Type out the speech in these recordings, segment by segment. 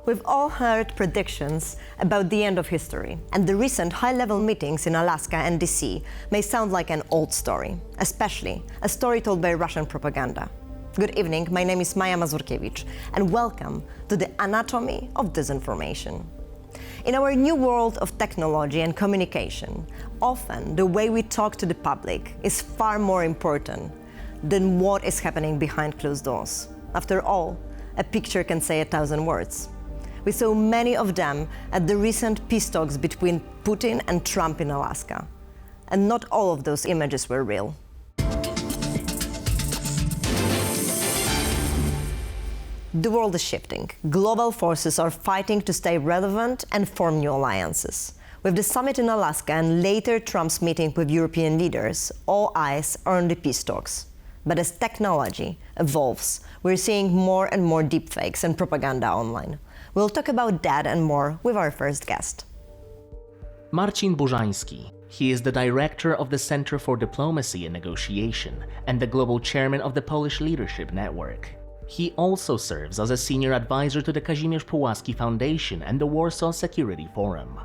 We've all heard predictions about the end of history, and the recent high-level meetings in Alaska and DC may sound like an old story, especially a story told by Russian propaganda. Good evening, my name is Maia Mazurkiewicz, and welcome to the Anatomy of Disinformation. In our new world of technology and communication, often the way we talk to the public is far more important than what is happening behind closed doors. After all, a picture can say 1,000 words. We saw many of them at the recent peace talks between Putin and Trump in Alaska. And not all of those images were real. The world is shifting. Global forces are fighting to stay relevant and form new alliances. With the summit in Alaska and later Trump's meeting with European leaders, all eyes are on the peace talks. But as technology evolves, we're seeing more and more deepfakes and propaganda online. We'll talk about that and more with our first guest. Marcin Bużański. He is the director of the Center for Diplomacy and Negotiation and the global chairman of the Polish Leadership Network. He also serves as a senior advisor to the Kazimierz Pułaski Foundation and the Warsaw Security Forum.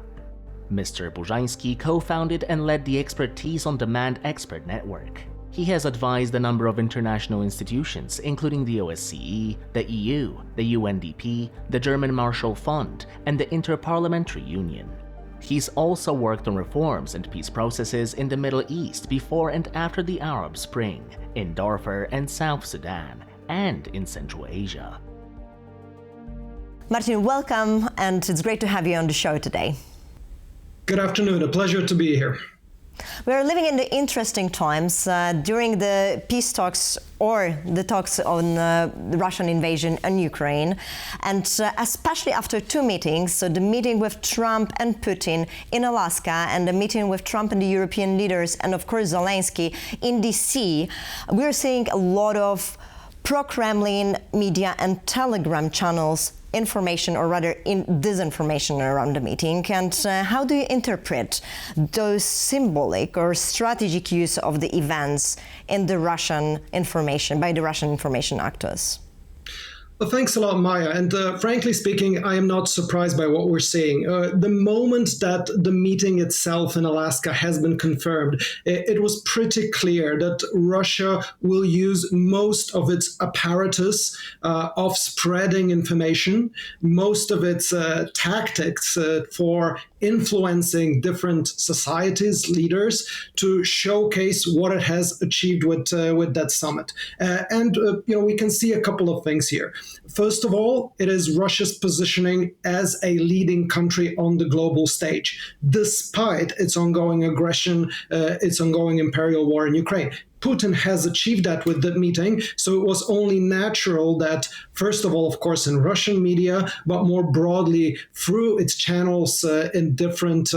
Mr. Bużański co-founded and led the Expertise on Demand Expert Network. He has advised a number of international institutions, including the OSCE, the EU, the UNDP, the German Marshall Fund, and the Interparliamentary Union. He's also worked on reforms and peace processes in the Middle East before and after the Arab Spring, in Darfur and South Sudan, and in Central Asia. Marcin, welcome, and it's great to have you on the show today. Good afternoon, a pleasure to be here. We are living in the interesting times during the peace talks or the talks on the Russian invasion in Ukraine, and especially after two meetings, so the meeting with Trump and Putin in Alaska and the meeting with Trump and the European leaders and of course Zelensky in DC, we're seeing a lot of pro-Kremlin media and Telegram channels information, or rather in disinformation around the meeting. And how do you interpret those symbolic or strategic use of the events in the Russian information, by the Russian information actors? Well, thanks a lot, Maya. And frankly speaking, I am not surprised by what we're seeing. The moment that the meeting itself in Alaska has been confirmed, it was pretty clear that Russia will use most of its apparatus of spreading information, most of its tactics for influencing different societies, leaders, to showcase what it has achieved with that summit. We can see a couple of things here. First of all, it is Russia's positioning as a leading country on the global stage, despite its ongoing aggression, its ongoing imperial war in Ukraine. Putin has achieved that with the meeting, so it was only natural that, first of all, of course, in Russian media, but more broadly through its channels in different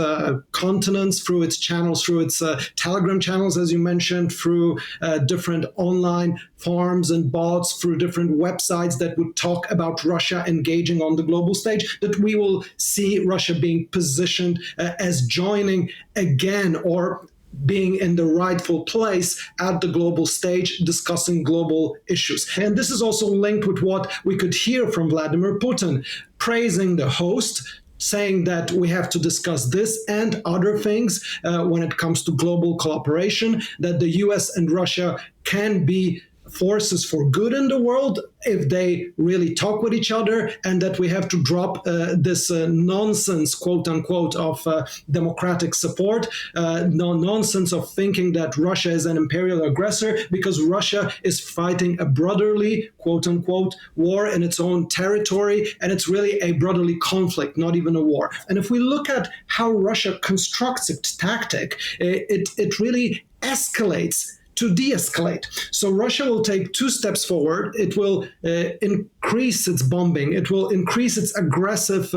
continents, through its channels, through its Telegram channels, as you mentioned, through different online farms and bots, through different websites that would talk about Russia engaging on the global stage, that we will see Russia being positioned as joining again, or being in the rightful place at the global stage discussing global issues. And this is also linked with what we could hear from Vladimir Putin, praising the host, saying that we have to discuss this and other things when it comes to global cooperation, that the US and Russia can be forces for good in the world if they really talk with each other, and that we have to drop this nonsense, quote unquote, of democratic support, nonsense of thinking that Russia is an imperial aggressor, because Russia is fighting a brotherly, quote unquote, war in its own territory, and it's really a brotherly conflict, not even a war. And if we look at how Russia constructs its tactic, it really escalates to de-escalate. So Russia will take two steps forward. It will increase its bombing. It will increase its aggressive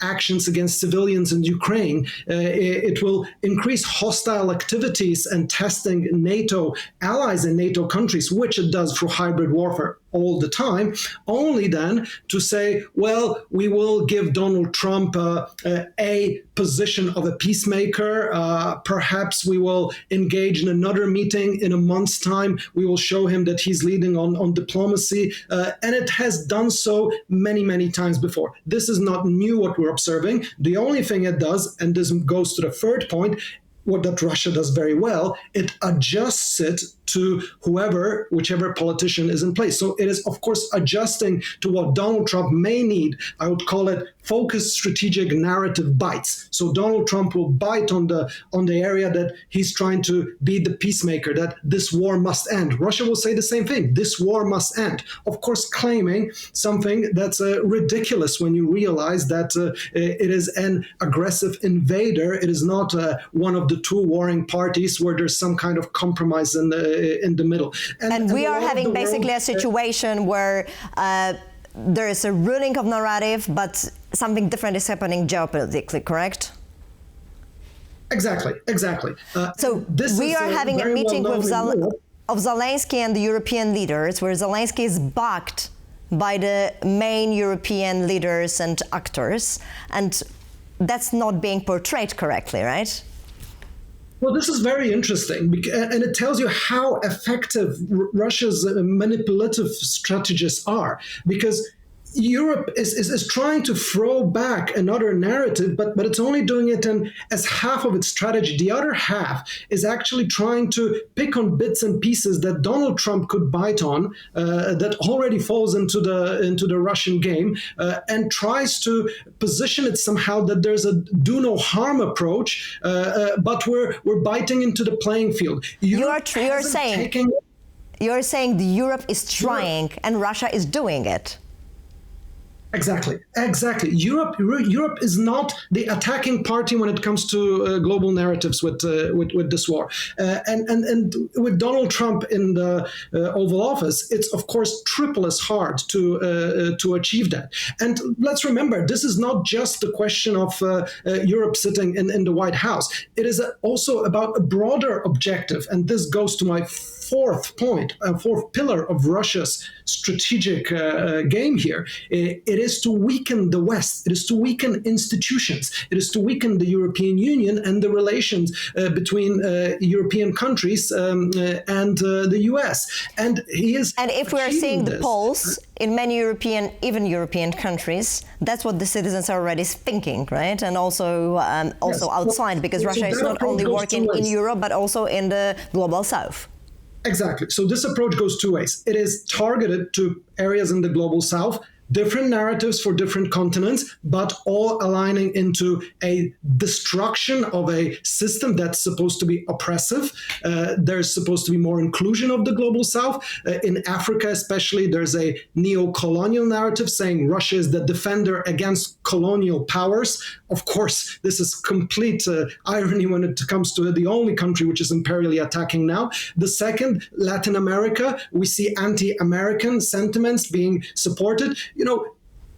actions against civilians in Ukraine. It will increase hostile activities and testing NATO allies in NATO countries, which it does through hybrid warfare all the time, only then to say, well, we will give Donald Trump a position of a peacemaker. Perhaps we will engage in another meeting in a month's time. We will show him that he's leading on diplomacy. And it has done so many, many times before. This is not new what we're observing. The only thing it does, and this goes to the third point, what that Russia does very well, it adjusts it to whichever politician is in place. So it is, of course, adjusting to what Donald Trump may need. I would call it focused strategic narrative bites. So Donald Trump will bite on the area that he's trying to be the peacemaker, that this war must end. Russia will say the same thing. This war must end. Of course, claiming something that's ridiculous when you realize that it is an aggressive invader. It is not one of the two warring parties where there's some kind of compromise in the middle. And we are having basically a situation where there is a ruling of narrative, but something different is happening geopolitically, correct? Exactly. So we are having a meeting of Zelensky and the European leaders, where Zelensky is backed by the main European leaders and actors, and that's not being portrayed correctly, right? Well, this is very interesting, and it tells you how effective Russia's manipulative strategies are, because Europe is trying to throw back another narrative, but it's only doing it as half of its strategy. The other half is actually trying to pick on bits and pieces that Donald Trump could bite on, that already falls into the Russian game, and tries to position it somehow that there's a do no harm approach, but we're biting into the playing field. You're saying Europe is trying and Russia is doing it. Exactly. Europe is not the attacking party when it comes to global narratives with this war, and with Donald Trump in the Oval Office, it's of course triple as hard to achieve that. And let's remember, this is not just the question of Europe sitting in the White House. It is also about a broader objective, and this goes to my fourth pillar of Russia's strategic game here. It is to weaken the West. It is to weaken institutions. It is to weaken the European Union and the relations between European countries and the US. And he is. And if we are seeing the polls in many European countries, that's what the citizens are already thinking, right? And also outside, because Russia is not only working in Europe but also in the global South. Exactly. So this approach goes two ways. It is targeted to areas in the global South, different narratives for different continents, but all aligning into a destruction of a system that's supposed to be oppressive. There's supposed to be more inclusion of the global South. In Africa especially, there's a neo-colonial narrative saying Russia is the defender against colonial powers. Of course, this is complete irony when it comes to the only country which is imperially attacking now. The second, Latin America, we see anti-American sentiments being supported. You know,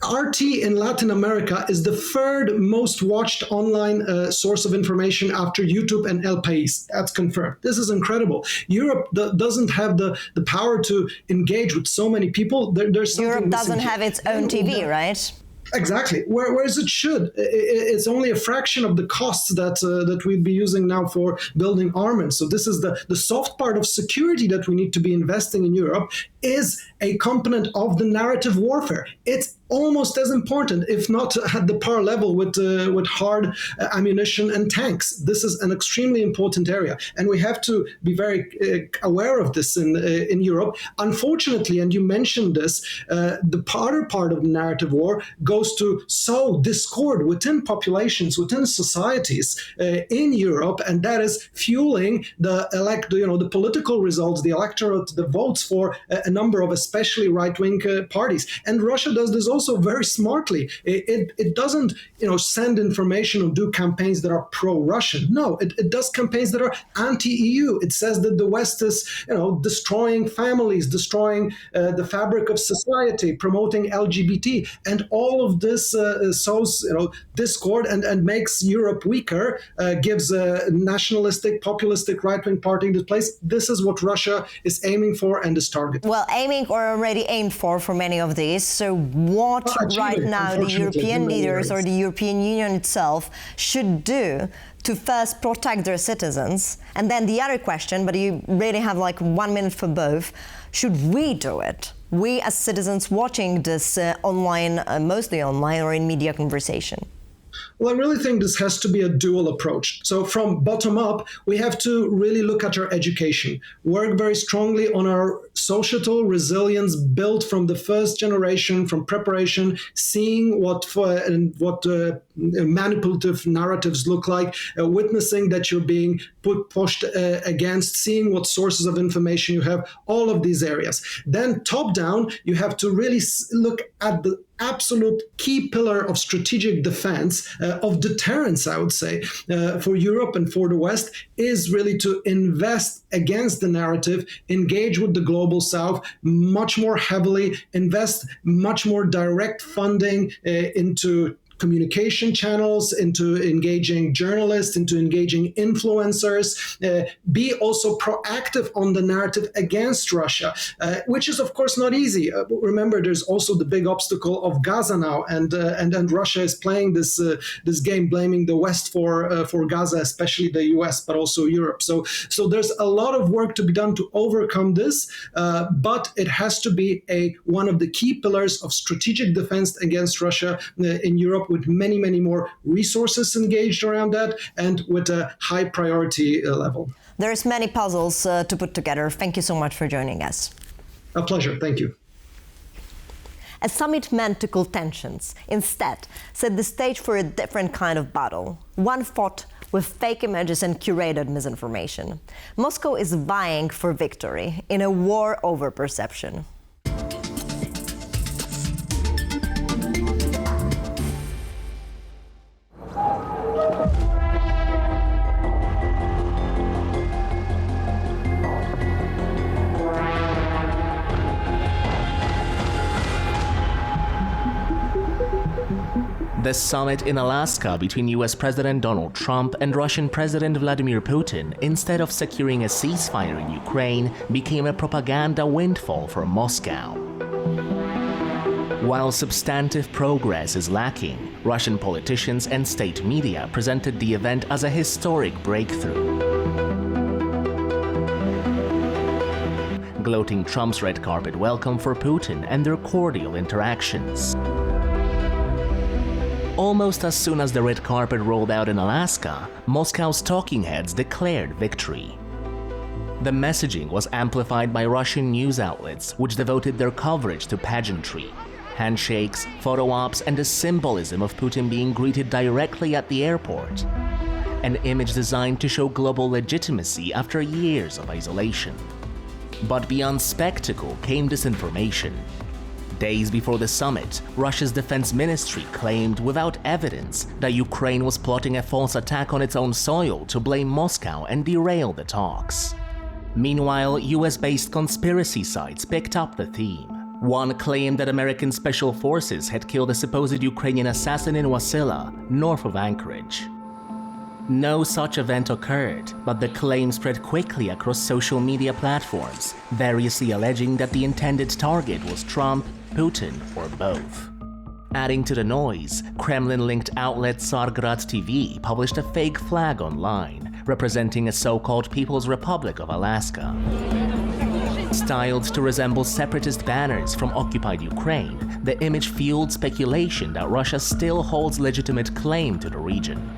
RT in Latin America is the third most watched online source of information after YouTube and El País. That's confirmed. This is incredible. Europe doesn't have the power to engage with so many people. There's something Europe doesn't have its own TV, right? Exactly. Whereas it should. It's only a fraction of the costs that we'd be using now for building armaments. So this is the soft part of security that we need to be investing in Europe, is a component of the narrative warfare. It's almost as important, if not at the par level, with hard ammunition and tanks. This is an extremely important area, and we have to be very aware of this in Europe. Unfortunately, and you mentioned this, the harder part of the narrative war goes to sow discord within populations, within societies in Europe, and that is fueling the political results, the electorate, the votes for a number of especially right-wing parties. And Russia does this also very smartly. It doesn't, send information or do campaigns that are pro-Russian. No, it does campaigns that are anti-EU. It says that the West is, destroying families, destroying the fabric of society, promoting LGBT, and all of this sows, discord and makes Europe weaker, gives a nationalistic, populistic right-wing party in this place. This is what Russia is aiming for and is targeting. Well, aiming or already aimed for many of these. So what right now the European leaders or the European Union itself should do to first protect their citizens? And then the other question, but you really have like 1 minute for both, should we do it? We as citizens watching this online, mostly online or in media conversation? Well, I really think this has to be a dual approach. So from bottom up, we have to really look at our education, work very strongly on our societal resilience built from the first generation, from preparation, seeing what manipulative narratives look like, witnessing that you're being pushed against, seeing what sources of information you have, all of these areas. Then top down, you have to really look at the absolute key pillar of strategic defense, of deterrence, I would say, for Europe and for the West, is really to invest against the narrative, engage with the global South much more heavily, invest much more direct funding into communication channels, into engaging journalists, into engaging influencers, be also proactive on the narrative against Russia, which is of course not easy. Remember, there's also the big obstacle of Gaza now, and Russia is playing this game, blaming the West for Gaza, especially the US, but also Europe. So there's a lot of work to be done to overcome this, but it has to be one of the key pillars of strategic defense against Russia in Europe, with many, many more resources engaged around that and with a high priority level. There's many puzzles to put together. Thank you so much for joining us. A pleasure. Thank you. A summit meant to cool tensions, instead, set the stage for a different kind of battle, one fought with fake images and curated misinformation. Moscow is vying for victory in a war over perception. The summit in Alaska between US President Donald Trump and Russian President Vladimir Putin, instead of securing a ceasefire in Ukraine, became a propaganda windfall for Moscow. While substantive progress is lacking, Russian politicians and state media presented the event as a historic breakthrough. Gloating Trump's red carpet welcome for Putin and their cordial interactions. Almost as soon as the red carpet rolled out in Alaska, Moscow's talking heads declared victory. The messaging was amplified by Russian news outlets, which devoted their coverage to pageantry, handshakes, photo ops, and the symbolism of Putin being greeted directly at the airport. An image designed to show global legitimacy after years of isolation. But beyond spectacle came disinformation. Days before the summit, Russia's defense ministry claimed without evidence that Ukraine was plotting a false attack on its own soil to blame Moscow and derail the talks. Meanwhile, US-based conspiracy sites picked up the theme. One claimed that American special forces had killed a supposed Ukrainian assassin in Wasilla, north of Anchorage. No such event occurred, but the claim spread quickly across social media platforms, variously alleging that the intended target was Trump, Putin, or both. Adding to the noise, Kremlin-linked outlet Tsargrad TV published a fake flag online, representing a so-called People's Republic of Alaska. Styled to resemble separatist banners from occupied Ukraine, the image fueled speculation that Russia still holds legitimate claim to the region.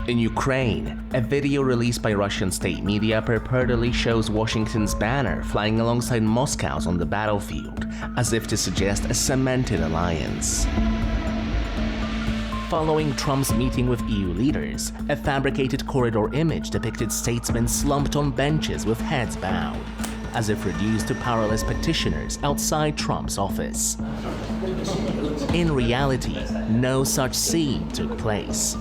In Ukraine, a video released by Russian state media purportedly shows Washington's banner flying alongside Moscow's on the battlefield, as if to suggest a cemented alliance. Following Trump's meeting with EU leaders, a fabricated corridor image depicted statesmen slumped on benches with heads bowed, as if reduced to powerless petitioners outside Trump's office. In reality, no such scene took place.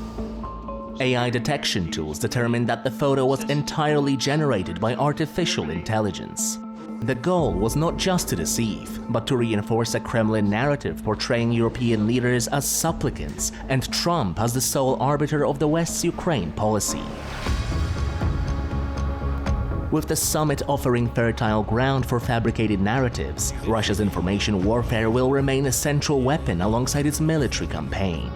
AI detection tools determined that the photo was entirely generated by artificial intelligence. The goal was not just to deceive, but to reinforce a Kremlin narrative portraying European leaders as supplicants and Trump as the sole arbiter of the West's Ukraine policy. With the summit offering fertile ground for fabricated narratives, Russia's information warfare will remain a central weapon alongside its military campaign.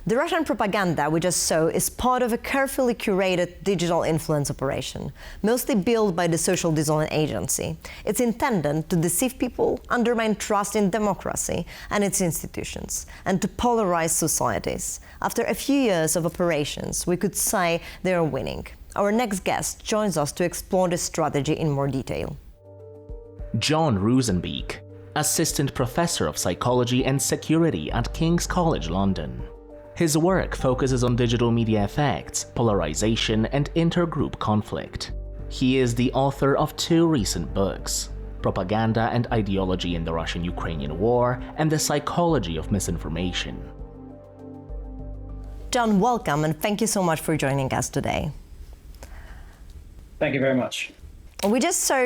The Russian propaganda we just saw is part of a carefully curated digital influence operation, mostly built by the Social Design Agency. It's intended to deceive people, undermine trust in democracy and its institutions, and to polarize societies. After a few years of operations, we could say they are winning. Our next guest joins us to explore this strategy in more detail. John Rosenbeek, Assistant Professor of Psychology and Security at King's College London. His work focuses on digital media effects, polarization, and intergroup conflict. He is the author of 2 recent books, Propaganda and Ideology in the Russian-Ukrainian War and The Psychology of Misinformation. John, welcome, and thank you so much for joining us today. Thank you very much. We just saw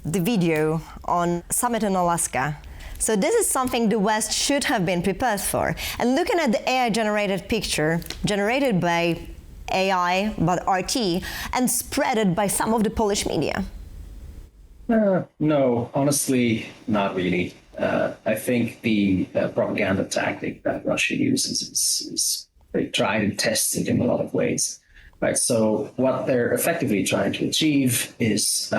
the video on summit in Alaska. So this is something the West should have been prepared for. And looking at the AI-generated picture, generated by AI, but RT, and spreaded by some of the Polish media. No, honestly, not really. I think the propaganda tactic that Russia uses is very tried and tested in a lot of ways. Right. So what they're effectively trying to achieve is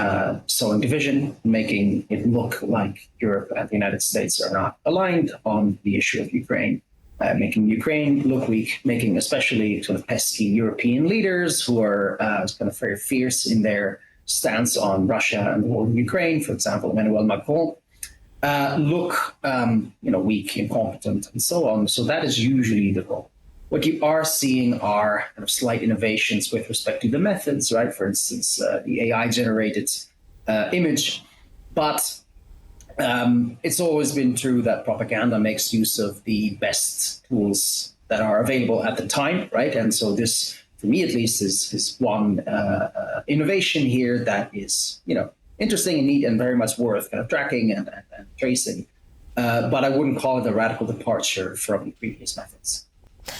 sowing division, making it look like Europe and the United States are not aligned on the issue of Ukraine, making Ukraine look weak, making especially sort of pesky European leaders who are kind of very fierce in their stance on Russia and the war in Ukraine, for example, Emmanuel Macron, look weak, incompetent, and so on. So that is usually the goal. What you are seeing are kind of slight innovations with respect to the methods, right? For instance, the AI-generated image. But it's always been true that propaganda makes use of the best tools that are available at the time, right? And so this, for me at least, is one innovation here that is, interesting and neat and very much worth kind of tracking and tracing. But I wouldn't call it a radical departure from previous methods.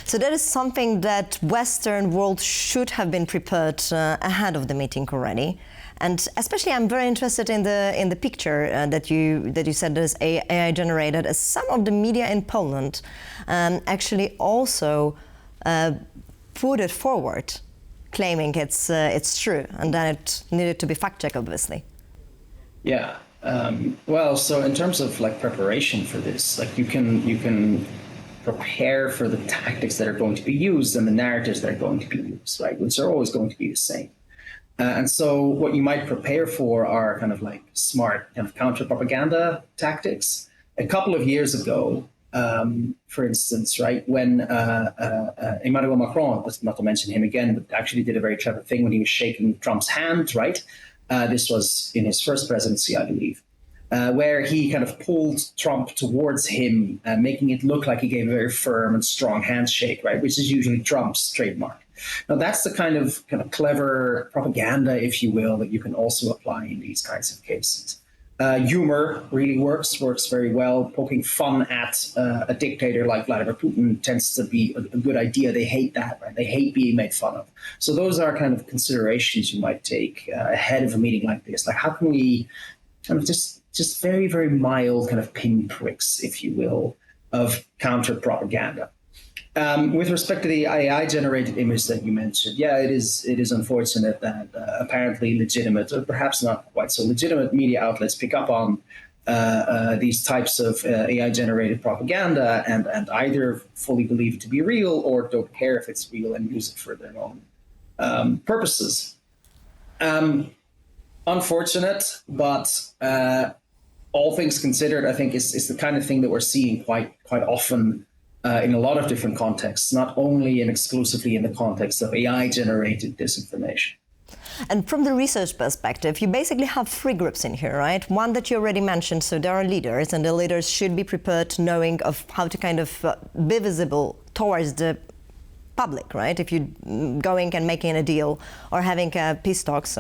So that is something that Western world should have been prepared ahead of the meeting already, and especially I'm very interested in the picture that you said is AI generated. As some of the media in Poland actually also put it forward, claiming it's true, and then it needed to be fact checked, obviously. Yeah. Well, so in terms of like preparation for this, like you can prepare for the tactics that are going to be used and the narratives that are going to be used, right? Which are always going to be the same. And so what you might prepare for are kind of like smart kind of counter-propaganda tactics. A couple of years ago, for instance, right, when Emmanuel Macron, not to mention him again, but actually did a very clever thing when he was shaking Trump's hand, right? This was in his first presidency, I believe. Where he kind of pulled Trump towards him, making it look like he gave a very firm and strong handshake, right? Which is usually Trump's trademark. Now, that's the kind of clever propaganda, if you will, that you can also apply in these kinds of cases. Humor really works very well. Poking fun at a dictator like Vladimir Putin tends to be a good idea. They hate that, right? They hate being made fun of. So those are kind of considerations you might take ahead of a meeting like this. Like, how can we kind of just very, very mild kind of pinpricks, if you will, of counter-propaganda. With respect to the AI-generated image that you mentioned, yeah, it is unfortunate that apparently legitimate, or perhaps not quite so legitimate, media outlets pick up on these types of AI-generated propaganda and either fully believe it to be real or don't care if it's real and use it for their own purposes. Unfortunate, but all things considered, I think is the kind of thing that we're seeing quite often in a lot of different contexts, not only and exclusively in the context of AI-generated disinformation. And from the research perspective, you basically have three groups in here, right? One that you already mentioned, so there are leaders, and the leaders should be prepared knowing of how to kind of be visible towards the public, right? If you're going and making a deal or having a peace talks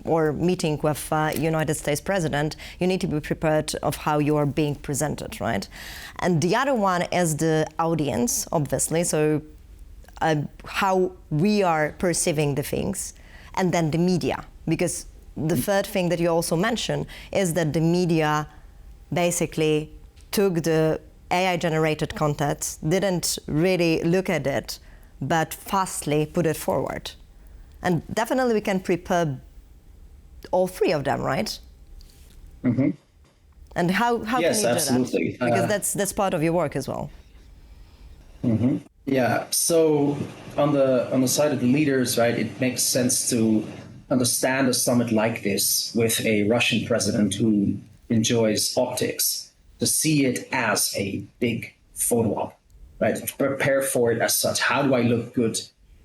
or meeting with United States president, you need to be prepared of how you are being presented, right? And the other one is the audience, obviously, so how we are perceiving the things, and then the media, because the third thing that you also mentioned is that the media basically took the AI-generated content, didn't really look at it, but fastly put it forward. And definitely we can prepare all three of them, right? Mm-hmm. And how yes, can you absolutely. do that? Because that's part of your work as well. Mm-hmm. Yeah, so on the side of the leaders, right, it makes sense to understand a summit like this with a Russian president who enjoys optics, to see it as a big photo op. Right, to prepare for it as such. How do I look good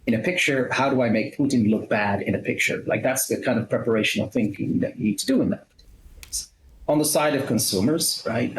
in a picture? How do I make Putin look bad in a picture? Like, that's the kind of preparational thinking that you need to do in that particular case. On the side of consumers, right,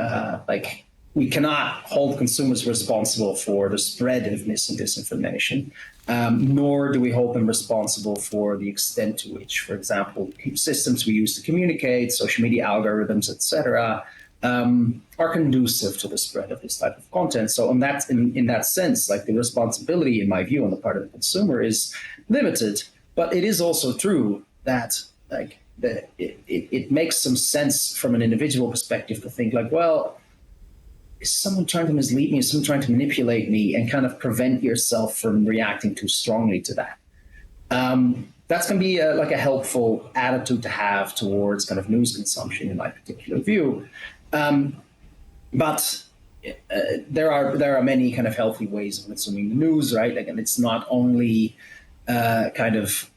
like, we cannot hold consumers responsible for the spread of mis and disinformation, nor do we hold them responsible for the extent to which, for example, systems we use to communicate, social media algorithms, etc., are conducive to the spread of this type of content. So in that sense, like, the responsibility, in my view, on the part of the consumer is limited. But it is also true that, like, it makes some sense from an individual perspective to think like, well, is someone trying to mislead me? Is someone trying to manipulate me? And kind of prevent yourself from reacting too strongly to that. That's going to be like a helpful attitude to have towards kind of news consumption, in my particular view. But there are many kind of healthy ways of consuming the news, right? Like, and it's not only kind of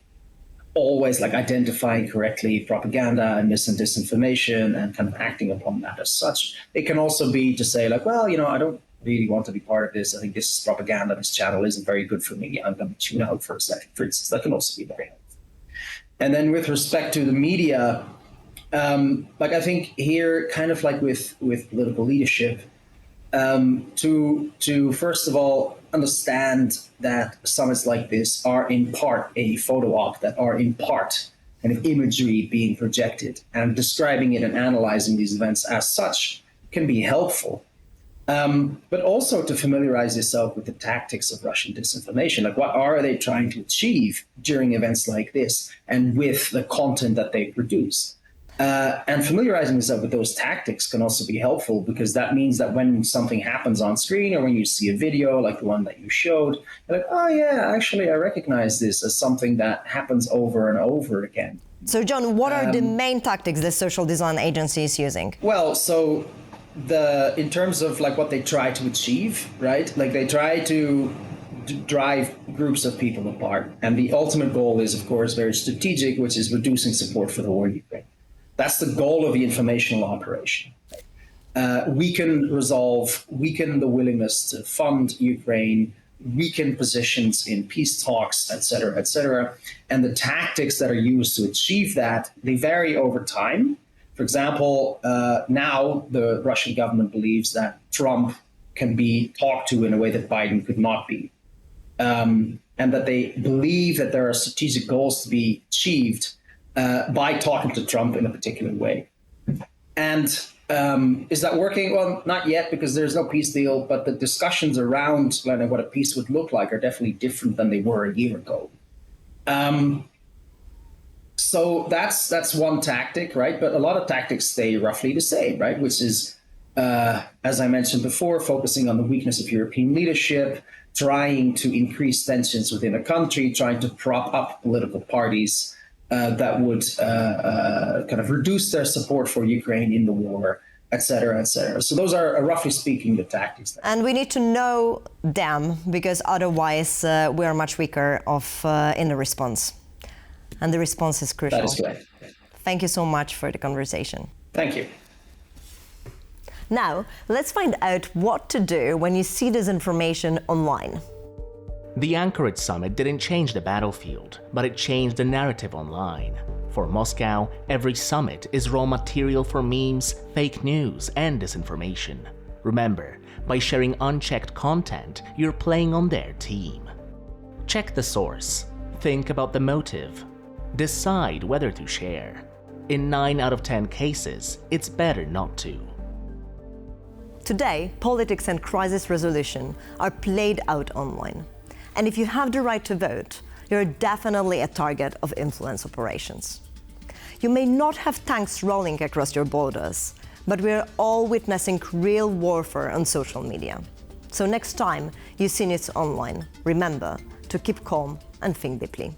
always like identifying correctly propaganda and mis and disinformation and kind of acting upon that as such. It can also be to say like, well, I don't really want to be part of this. I think this is propaganda. This channel isn't very good for me. I'm going to tune out for a second, for instance. That can also be very helpful. And then with respect to the media, like, I think here, kind of like with political leadership, to first of all understand that summits like this are in part a photo op, that are in part kind of imagery being projected, and describing it and analyzing these events as such can be helpful. But also to familiarize yourself with the tactics of Russian disinformation. Like, what are they trying to achieve during events like this and with the content that they produce? And familiarizing yourself with those tactics can also be helpful, because that means that when something happens on screen or when you see a video like the one that you showed, you're like, oh yeah, actually I recognize this as something that happens over and over again. So John, what are the main tactics the social design agency is using? Well, so in terms of like what they try to achieve, right? Like, they try to drive groups of people apart. And the ultimate goal is, of course, very strategic, which is reducing support for the war in Ukraine. That's the goal of the informational operation. Weaken the willingness to fund Ukraine, weaken positions in peace talks, et cetera, and the tactics that are used to achieve that, they vary over time. For example, now the Russian government believes that Trump can be talked to in a way that Biden could not be, and that they believe that there are strategic goals to be achieved by talking to Trump in a particular way. And is that working? Well, not yet, because there's no peace deal, but the discussions around what a peace would look like are definitely different than they were a year ago. So that's one tactic, right? But a lot of tactics stay roughly the same, right? Which is, as I mentioned before, focusing on the weakness of European leadership, trying to increase tensions within a country, trying to prop up political parties that would kind of reduce their support for Ukraine in the war, et cetera, et cetera. So those are, roughly speaking, the tactics. And we need to know them, because otherwise we are much weaker in the response. And the response is crucial. That is correct. Thank you so much for the conversation. Thank you. Now, let's find out what to do when you see disinformation online. The Anchorage summit didn't change the battlefield, but it changed the narrative online. For Moscow, every summit is raw material for memes, fake news, and disinformation. Remember, by sharing unchecked content, you're playing on their team. Check the source. Think about the motive. Decide whether to share. In 9 out of 10 cases, it's better not to. Today, politics and crisis resolution are played out online. And if you have the right to vote, you're definitely a target of influence operations. You may not have tanks rolling across your borders, but we're all witnessing real warfare on social media. So next time you see news online, remember to keep calm and think deeply.